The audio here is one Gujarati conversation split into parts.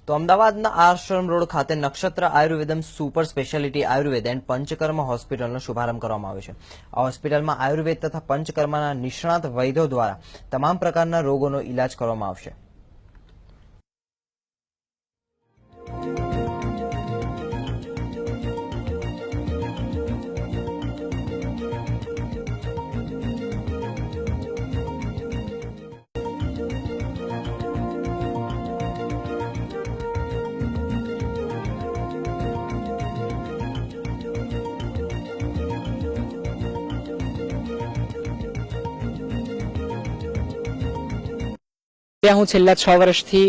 તો અમદાવાદના આશ્રમ રોડ ખાતે Nakshatra Ayurvedam super speciality Ayurveda and Panchakarma હોસ્પિટલનો શુભારંભ કરવામાં આવ્યો છે। આ હોસ્પિટલમાં આયુર્વેદ તથા પંચકર્મના નિષ્ણાત વૈદ્યો દ્વારા તમામ પ્રકારના રોગોનો ઇલાજ કરવામાં આવશે। ત્યાં હું છેલ્લા 6 વર્ષથી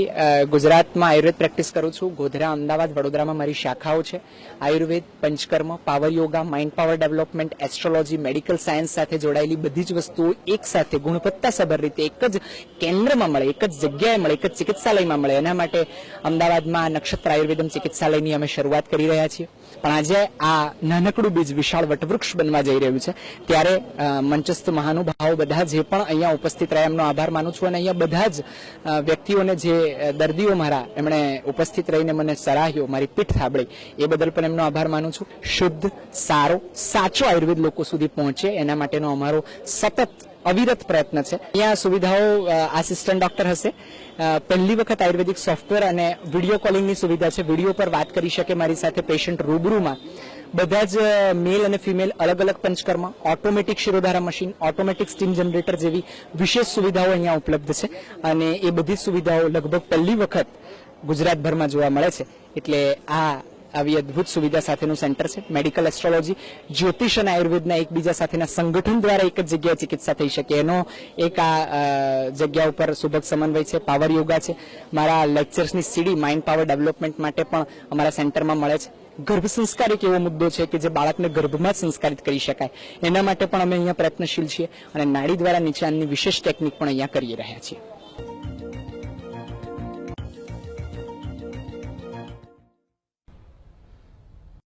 ગુજરાતમાં આયુર્વેદ પ્રેક્ટિસ કરું છું। ગોધરા, અમદાવાદ, વડોદરામાં મારી શાખાઓ છે। Ayurveda, panchakarma, power yoga, mind power development, astrology, medical science સાથે જોડાયેલી બધી જ વસ્તુઓ એક સાથે ગુણવત્તાસભર રીતે એક જ કેન્દ્રમાં મળે, એક જ જગ્યાએ મળે, એક જ ચિકિત્સાલયમાં મળે, એના માટે અમદાવાદમાં નક્ષત્ર આયુર્વેદમ ચિકિત્સાલયની અમે શરૂઆત કરી રહ્યા છીએ। પણ આજે આ નાનકડું બીજ વિશાળ વટવૃક્ષ બનવા જઈ રહ્યું છે, ત્યારે મંચસ્થ મહાનુભાવો બધા જે પણ અહીંયા ઉપસ્થિત રહ્યા એમનો આભાર માનું છું। અને અહીંયા બધા જ વ્યક્તિઓને, જે દર્દીઓ મારા, એમણે ઉપસ્થિત રહીને મને સરાહ્યો, મારી પીઠ થાબડી, એ બદલ પણ એમનો આભાર માનું છું। શુદ્ધ, સારો, સાચો આયુર્વેદ લોકો સુધી પહોંચે એના માટેનો અમારો સતત અવિરત પ્રયત્ન છે। અહીંયા સુવિધાઓ આસિસ્ટન્ટ ડોક્ટર હશે, પહેલી વખત આયુર્વેદિક સોફ્ટવેર અને વિડીયો કોલિંગની સુવિધા છે, વિડીયો પર વાત કરી શકે મારી સાથે પેશન્ટ રૂબરૂમાં। બધા જ મેલ અને ફિમેલ અલગ અલગ Panchakarma, automatic Shirodhara machine, automatic steam generator જેવી વિશેષ સુવિધાઓ અહીંયા ઉપલબ્ધ છે। અને એ બધી સુવિધાઓ લગભગ પહેલી વખત ગુજરાતભરમાં જોવા મળે છે। એટલે આવી અદ્ભુત સુવિધા સાથેનું સેન્ટર છે। મેડિકલ એસ્ટ્રોલોજી, જ્યોતિષ અને આયુર્વેદના એકબીજા સાથેના સંગઠન દ્વારા એક જ જગ્યાએ ચિકિત્સા થઈ શકે એનો એક આ જગ્યા ઉપર સુભગ સમન્વય છે। પાવર યોગા છે, મારા લેક્ચર્સની સીડી માઇન્ડ પાવર ડેવલપમેન્ટ માટે પણ અમારા સેન્ટરમાં મળે છે। ગર્ભ સંસ્કાર એક એવો મુદ્દો છે કે જે બાળકને ગર્ભમાં જ સંસ્કારિત કરી શકાય, એના માટે પણ અમે અહીંયા પ્રયત્નશીલ છીએ। અને નાડી દ્વારા નીચે આની વિશેષ ટેકનિક પણ અહીંયા કરી રહ્યા છીએ।